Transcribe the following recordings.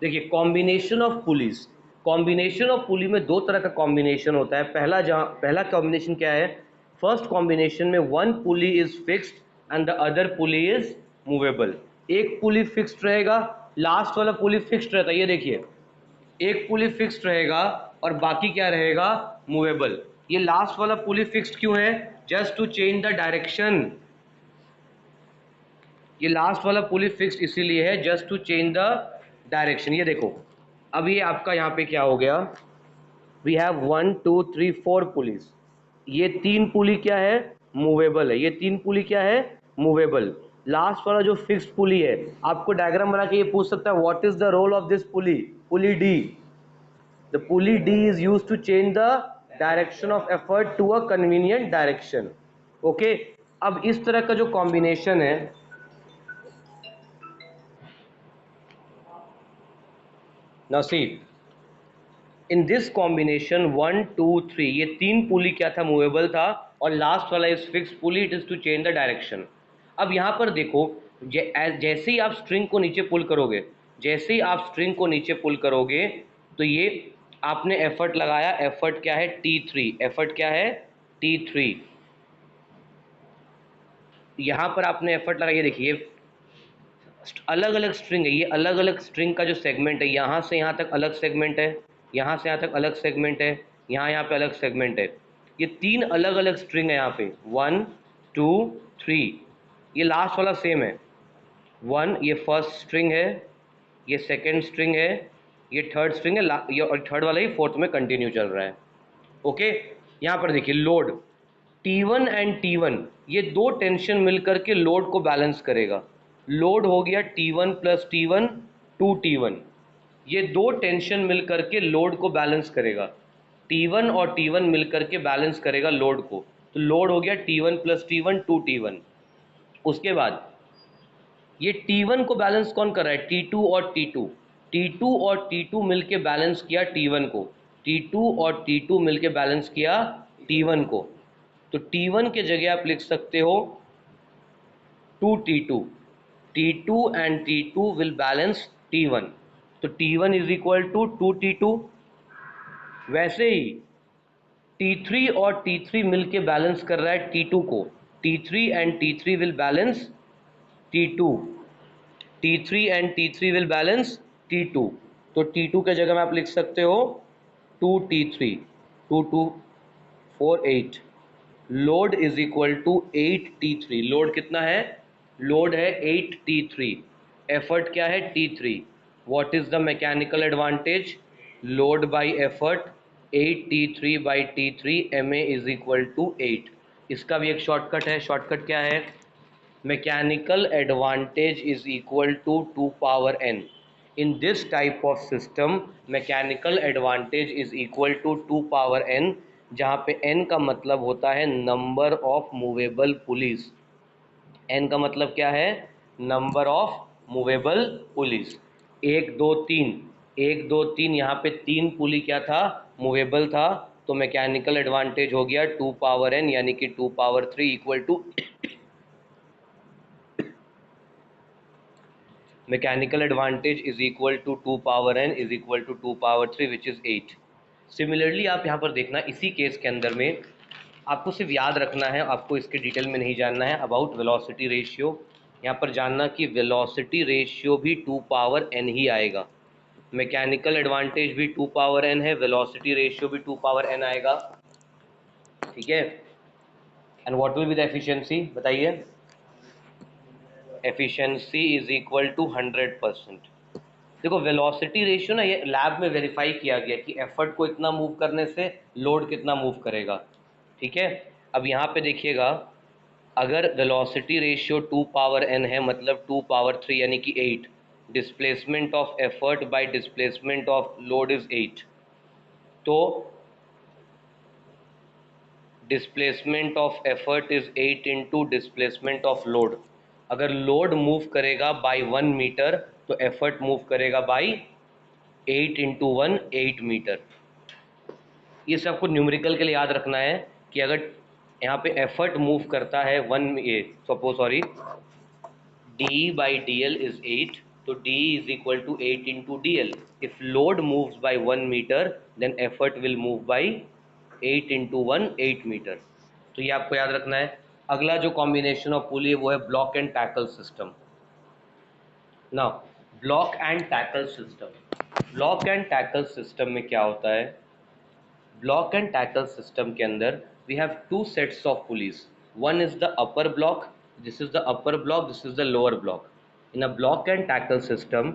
देखिए combination of pulley में दो तरह का कॉम्बिनेशन होता है। पहला कॉम्बिनेशन क्या है? फर्स्ट कॉम्बिनेशन में one pulley is fixed and the other pulley is movable. एक पुली फिक्स्ड रहेगा, लास्ट वाला पुली फिक्स्ड रहता है। ये देखिए, एक पुली फिक्स्ड रहेगा और बाकी क्या रहेगा? मूवेबल। ये लास्ट वाला पुली फिक्स्ड क्यों है? Just to change the direction. ये लास्ट वाला पुली फिक्स्ड इसीलिए है, just to change the direction. ये देखो, अब ये आपका यहाँ पे क्या हो गया? We have 1 2 3 4 pulleys. ये तीन पुली क्या है? मूवेबल है। ये तीन पुली क्या है? मूवेबल। लास्ट वाला जो फिक्स्ड पुली है, आपको डायग्राम बना के ये पूछ सकता है what is the role of this pulley? Pulley D. The pulley D is use to change the direction of effort to a convenient direction. Okay, अब इस तरह का जो कॉम्बिनेशन है, now see in this combination 1 2 3, ये तीन पुली क्या था? मूवेबल था। और लास्ट वाला is fix pulley, it is to change the direction. अब यहाँ पर देखो, जैसे ही आप स्ट्रिंग को नीचे पुल करोगे, जैसे ही आप स्ट्रिंग को नीचे पुल करोगे, तो ये आपने एफर्ट लगाया। एफर्ट क्या है? T3। एफर्ट क्या है? T3। यहाँ पर आपने एफर्ट लगाइए। देखिए, अलग अलग स्ट्रिंग है, ये अलग अलग स्ट्रिंग का जो सेगमेंट है, यहाँ से यहाँ तक अलग सेगमेंट है, यहाँ से यहाँ तक अलग सेगमेंट है, यहाँ पे अलग सेगमेंट है। ये तीन अलग अलग स्ट्रिंग है यहाँ पे, 1 2 3। ये लास्ट वाला सेम है, 1 ये फर्स्ट स्ट्रिंग है, ये सेकेंड स्ट्रिंग है, ये थर्ड स्ट्रिंग है, ये और थर्ड वाला ही फोर्थ में कंटिन्यू चल रहा है। ओके, यहाँ पर देखिए, लोड T1 एंड T1, ये दो टेंशन मिलकर के लोड को बैलेंस करेगा। लोड हो गया T1 प्लस T1 2T1। ये दो टेंशन मिलकर के लोड को बैलेंस करेगा। T1 और T1 मिलकर के बैलेंस करेगा लोड को। तो लोड हो गया T1 प्लस T1 2T1। उसके बाद ये T1 को बैलेंस कौन कर रहा है? T2 और T2। T2 और T2 मिलके बैलेंस किया T1 को। T2 और T2 मिलके बैलेंस किया T1 को। तो T1 के जगह आप लिख सकते हो 2T2। T2 and T2 will balance T1। तो T1 is equal to 2T2। वैसे ही T3 और T3 मिलके बैलेंस कर रहा है T2 को। T3 and T3 will balance T2। T3 and T3 will balance T2। तो T2 के जगह में आप लिख सकते हो 2T3। 2 2 4 8। Load is equal to 8T3। Load कितना है? लोड है 8T3। एफर्ट क्या है? T3। What is the mechanical advantage? Load by effort, 8T3 by T3, Ma is equal to 8। इसका भी एक शॉर्टकट है। शॉर्टकट क्या है? mechanical advantage is equal to 2 power n. In this type of system, mechanical advantage is equal to 2 power n, जहाँ पे n का मतलब होता है number of movable police. n का मतलब क्या है? Number of movable police. 1 2 3, 1 2 3, यहाँ पे तीन पुली क्या था? मूवेबल था। तो मैकेनिकल एडवांटेज हो गया 2 पावर n, यानी कि 2 power 3 equal to mechanical advantage is equal to 2 power n is equal to 2 power 3 which is 8। Similarly आप यहाँ पर देखना, इसी केस के अंदर में आपको सिर्फ याद रखना है, आपको इसके डिटेल में नहीं जानना है अबाउट वेलोसिटी रेशियो। यहाँ पर जानना कि वेलोसिटी रेशियो भी 2 पावर n ही आएगा। मैकेनिकल एडवांटेज भी 2 पावर n है, वेलोसिटी रेशियो भी 2 पावर n आएगा। ठीक है। And what will be the efficiency? बताइए। Efficiency is equal to 100%। देखो, वेलोसिटी रेशियो ना, ये लैब में वेरीफाई किया गया कि एफर्ट को इतना मूव करने से लोड कितना मूव करेगा। ठीक है। अब यहाँ पे देखिएगा, अगर वेलोसिटी रेशियो 2 पावर n है, मतलब 2 पावर 3 यानी कि 8, displacement of effort bye displacement of load is 8। तो displacement of effort is 8 into displacement of load. अगर लोड मूव करेगा बाय 1 मीटर, तो एफर्ट मूव करेगा बाय 8 इंटू 1, 8 मीटर। ये सबको न्यूमेरिकल के लिए याद रखना है कि अगर यहाँ पे एफर्ट मूव करता है 1, ये suppose sorry, D by D L is 8, तो D is equal to 8 into DL. If load moves by 1 meter, then effort will move by 8 into 1, 8 meter. तो ये आपको याद रखना है. अगला जो कॉम्बिनेशन ऑफ पुली है वो है block and tackle system. Now block and tackle system. Block and tackle system में क्या होता है? ब्लॉक एंड टैकल सिस्टम के अंदर we have two sets of pulleys. One is the upper block, this is the upper block, this is the lower block. In a block and tackle system,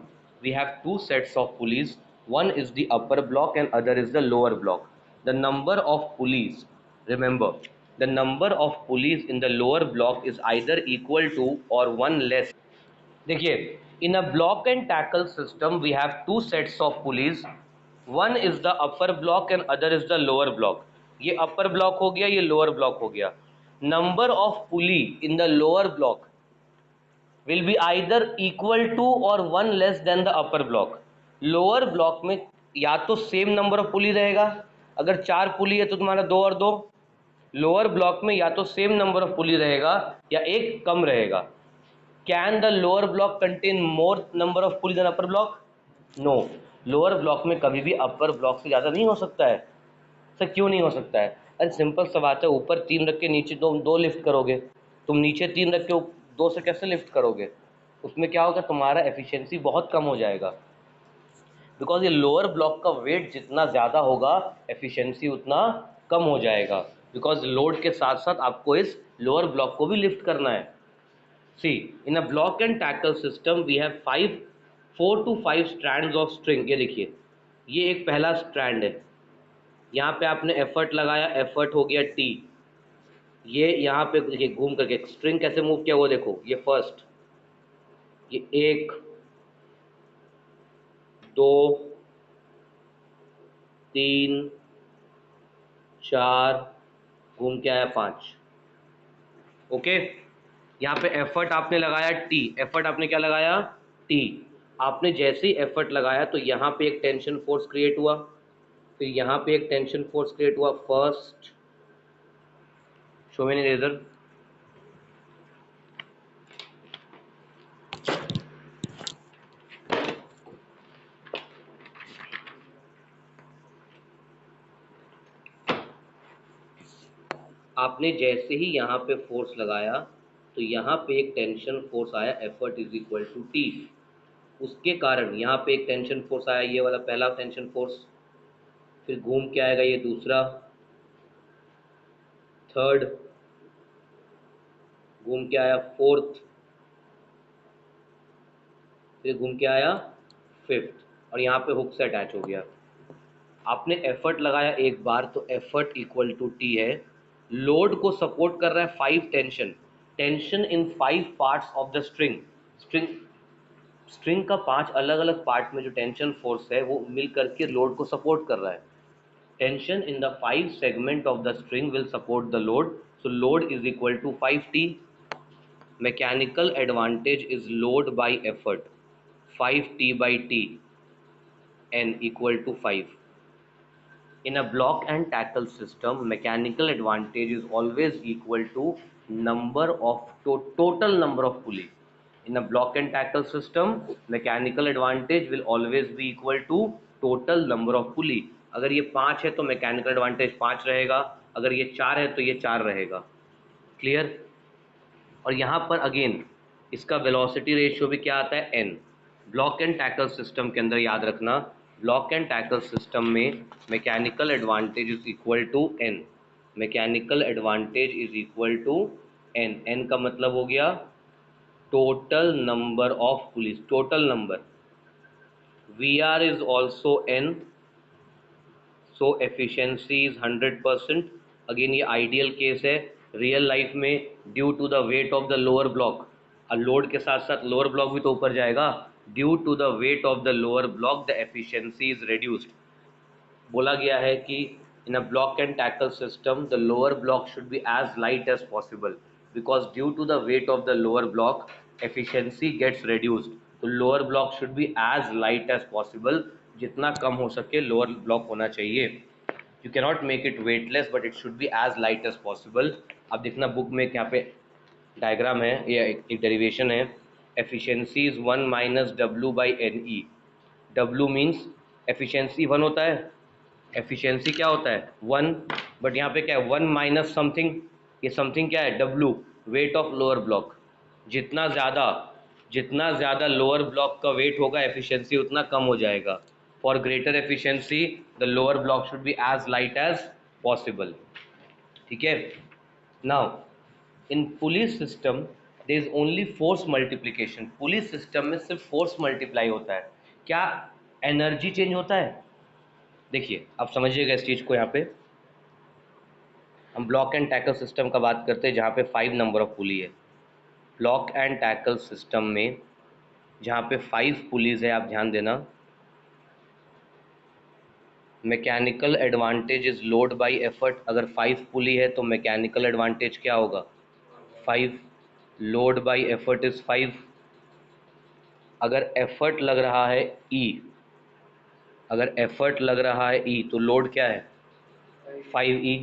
we have two sets of pulleys. One is the upper block and other is the lower block. The number of pulleys, remember, the number of pulleys in the lower block is either equal to or one less. देखिए, in a block and tackle system, we have two sets of pulleys. One is the upper block and other is the lower block. ये upper block हो गया, ये lower block हो गया. Number of pulley in the lower block will be either equal to or one less than the upper block. Lower block में या तो same number of पुली रहेगा, अगर 4 पुली है तो तुम्हारा 2 और 2. लोअर ब्लॉक में या तो सेम नंबर ऑफ पुली रहेगा या एक कम रहेगा. Can the lower block contain more number of pulley than upper block? No. Lower block में कभी भी अपर ब्लॉक से ज़्यादा नहीं हो सकता है. सर क्यों नहीं हो सकता है? अरे सिंपल सा बात है, ऊपर 3 रख के नीचे दो लिफ्ट करोगे, तुम नीचे 3 रख के 2 से कैसे लिफ्ट करोगे? उसमें क्या होगा, तुम्हारा एफिशिएंसी बहुत कम हो जाएगा. बिकॉज ये लोअर ब्लॉक का वेट जितना ज़्यादा होगा एफिशिएंसी उतना कम हो जाएगा, बिकॉज लोड के साथ साथ आपको इस लोअर ब्लॉक को भी लिफ्ट करना है. See, in a block and tackle system we have 4 to 5 strands of string. ये देखिए, ये एक पहला स्ट्रैंड है, यहाँ पे आपने एफर्ट लगाया, एफर्ट हो गया टी. ये यहाँ पे देखिए घूम करके स्ट्रिंग कैसे मूव किया वो देखो. ये फर्स्ट, ये 1 2 3 4 घूम के आया 5. ओके, यहाँ पे एफर्ट आपने लगाया टी. एफर्ट आपने क्या लगाया? टी. आपने जैसे ही एफर्ट लगाया तो यहाँ पे एक टेंशन फोर्स क्रिएट हुआ, फिर यहाँ पे एक टेंशन फोर्स क्रिएट हुआ. फर्स्ट, शो मी इरेजर. आपने जैसे ही यहाँ पे फोर्स लगाया तो यहाँ पे एक टेंशन फोर्स आया, effort is equal to T. उसके कारण यहाँ पे एक टेंशन फोर्स आया, ये वाला पहला टेंशन फोर्स. फिर घूम के आएगा ये दूसरा, थर्ड, घूम के आया फोर्थ, फिर घूम के आया फिफ्थ, और यहाँ पे हुक से अटैच हो गया. आपने एफर्ट लगाया एक बार तो एफर्ट इक्वल टू टी है. लोड को सपोर्ट कर रहा है 5 tension. Tension in 5 parts of the string. String का 5 अलग अलग पार्ट में जो टेंशन फोर्स है वो मिल करके लोड को सपोर्ट कर रहा है. Tension in the 5 segment of the string will support the load. So load is equal to 5T. Mechanical advantage is load by effort, 5T by T, N equal to 5. In a block and tackle system, mechanical advantage is always equal to number of total number of pulley. In a block and tackle system, mechanical advantage will always be equal to total number of pulley. अगर ये 5 है तो mechanical advantage 5 रहेगा, अगर ये 4 है तो ये 4 रहेगा. क्लियर? और यहाँ पर अगेन इसका वेलोसिटी रेशियो भी क्या आता है? n. Block and tackle system के अंदर याद रखना, ब्लॉक एंड टैकल सिस्टम में mechanical advantage is equal to n. Mechanical advantage is equal to n. n का मतलब हो गया total number of pulleys, total number. VR is also n. So efficiency is 100%. Again ये ideal case है. Real life में due to the weight of the lower block, load के साथ साथ लोअर ब्लॉक भी तो ऊपर जाएगा. Due to the weight of the lower block the efficiency is reduced. बोला गया है कि in a block and tackle system the lower block should be as light as possible, because due to the weight of the lower block efficiency gets reduced. तो lower block should be as light as possible. जितना कम हो सके lower block होना चाहिए. You cannot make it weightless but it should be as light as possible. अब देखना book में यहाँ पे डायग्राम है, ये एक डेरिवेशन है. Efficiency is 1 minus W by n E. W means efficiency 1 होता है, एफिशिएंसी क्या होता है 1, बट यहाँ पे क्या है 1 माइनस समथिंग, ये समथिंग क्या है W, weight of lower block. जितना ज़्यादा लोअर ब्लॉक का वेट होगा एफिशिएंसी उतना कम हो जाएगा। For greater efficiency the lower block should be as light as possible. ठीक है। Now in pulleys system there is only force multiplication. Pulleys system में सिर्फ फोर्स मल्टीप्लाई होता है, क्या एनर्जी चेंज होता है? देखिए आप समझिएगा इस चीज़ को। यहाँ पे हम ब्लॉक एंड टैकल सिस्टम का बात करते हैं जहाँ पे 5 नंबर ऑफ पुली है। ब्लॉक एंड टैकल सिस्टम में जहाँ पे 5 पुलीज है, आप ध्यान देना, mechanical advantage is load bye effort. अगर 5 पुली है तो मैकेनिकल एडवांटेज क्या होगा 5, लोड बाय एफर्ट इज 5। अगर एफर्ट लग रहा है ई, अगर एफर्ट लग रहा है ई तो लोड क्या है 5E।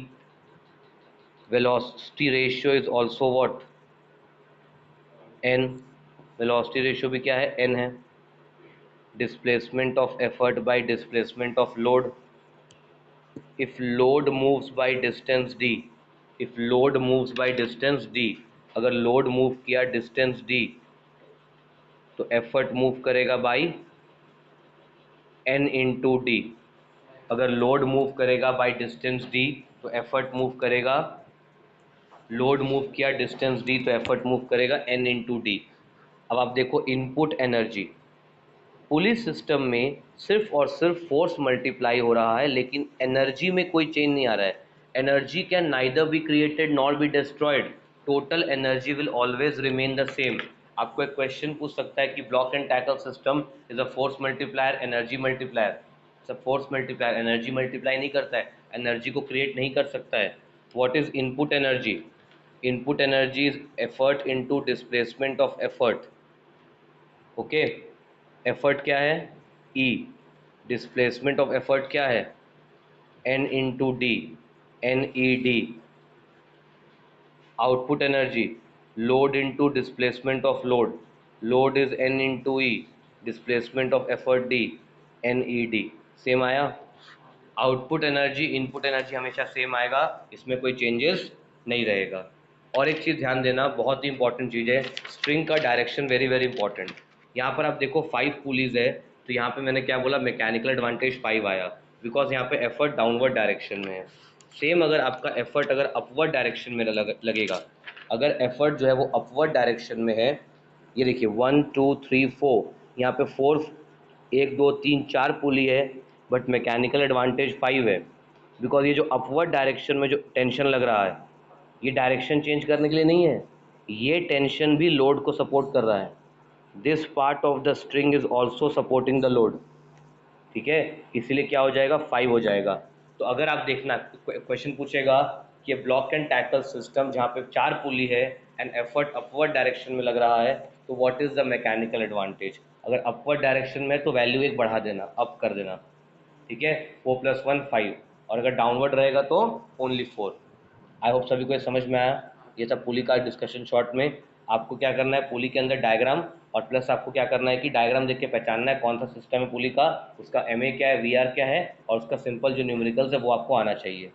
Velocity ratio is also what n, velocity ratio भी क्या है n है। Displacement of effort bye displacement of load, if load moves by distance d, if load moves by distance d, अगर लोड मूव किया distance d तो effort move करेगा by n into D. अगर load move करेगा by distance d तो effort move करेगा, load move किया distance d तो एफर्ट मूव करेगा n इंटू डी। अब आप देखो इनपुट एनर्जी, पुलिस सिस्टम में सिर्फ और सिर्फ फोर्स मल्टीप्लाई हो रहा है लेकिन एनर्जी में कोई चेंज नहीं आ रहा है। Energy can neither be created nor be destroyed, total energy will always remain the same. आपको एक क्वेश्चन पूछ सकता है कि block and tackle system is a force multiplier energy multiplier. सब फोर्स मल्टीप्लायर, एनर्जी मल्टीप्लाई नहीं करता है, एनर्जी को क्रिएट नहीं कर सकता है। What is input energy? Input energy is effort into displacement of effort. Okay, effort क्या है E, डिस्प्लेसमेंट ऑफ एफर्ट क्या है N into D, NED। Output energy load into displacement of load, load is N into E, displacement of effort D, NED। Same आया? Output energy input energy हमेशा same आएगा, इसमें कोई changes नहीं रहेगा। और एक चीज़ ध्यान देना, बहुत ही इंपॉर्टेंट चीज़ है, स्ट्रिंग का डायरेक्शन वेरी वेरी इंपॉर्टेंट। यहाँ पर आप देखो 5 पुलीज है तो यहाँ पे मैंने क्या बोला मैकेनिकल एडवांटेज 5 आया, बिकॉज यहाँ पे एफर्ट डाउनवर्ड डायरेक्शन में है। सेम अगर आपका एफर्ट अगर अपवर्ड डायरेक्शन में लगेगा, अगर एफर्ट जो है वो अपवर्ड डायरेक्शन में है, ये देखिए 1 2 3 4, यहाँ पे 4, 1 2 3 4 पुली है बट मैकेनिकल एडवांटेज 5 है, बिकॉज ये जो अपवर्ड डायरेक्शन में जो टेंशन लग रहा है ये डायरेक्शन चेंज करने के लिए नहीं है, ये टेंशन भी लोड को सपोर्ट कर रहा है। This part of the string is also supporting the load. ठीक है, इसीलिए क्या हो जाएगा 5 हो जाएगा। तो अगर आप देखना क्वेश्चन पूछेगा कि ब्लॉक एंड टैकल सिस्टम जहाँ पे 4 पुली है एंड एफर्ट अपवर्ड डायरेक्शन में लग रहा है तो what is the mechanical advantage? अगर अपवर्ड डायरेक्शन में तो वैल्यू एक बढ़ा देना, अप कर देना। ठीक है, 4 + 1 5, और अगर डाउनवर्ड रहेगा तो ओनली 4। आई होप सभी को ये समझ में आया। ये सब पुली का डिस्कशन शॉर्ट में। आपको क्या करना है पुली के अंदर डायग्राम, और प्लस आपको क्या करना है कि डायग्राम देख के पहचानना है कौन सा सिस्टम है पुली का, उसका MA क्या है, VR क्या है, और उसका सिंपल जो न्यूमेरिकल्स है वो आपको आना चाहिए।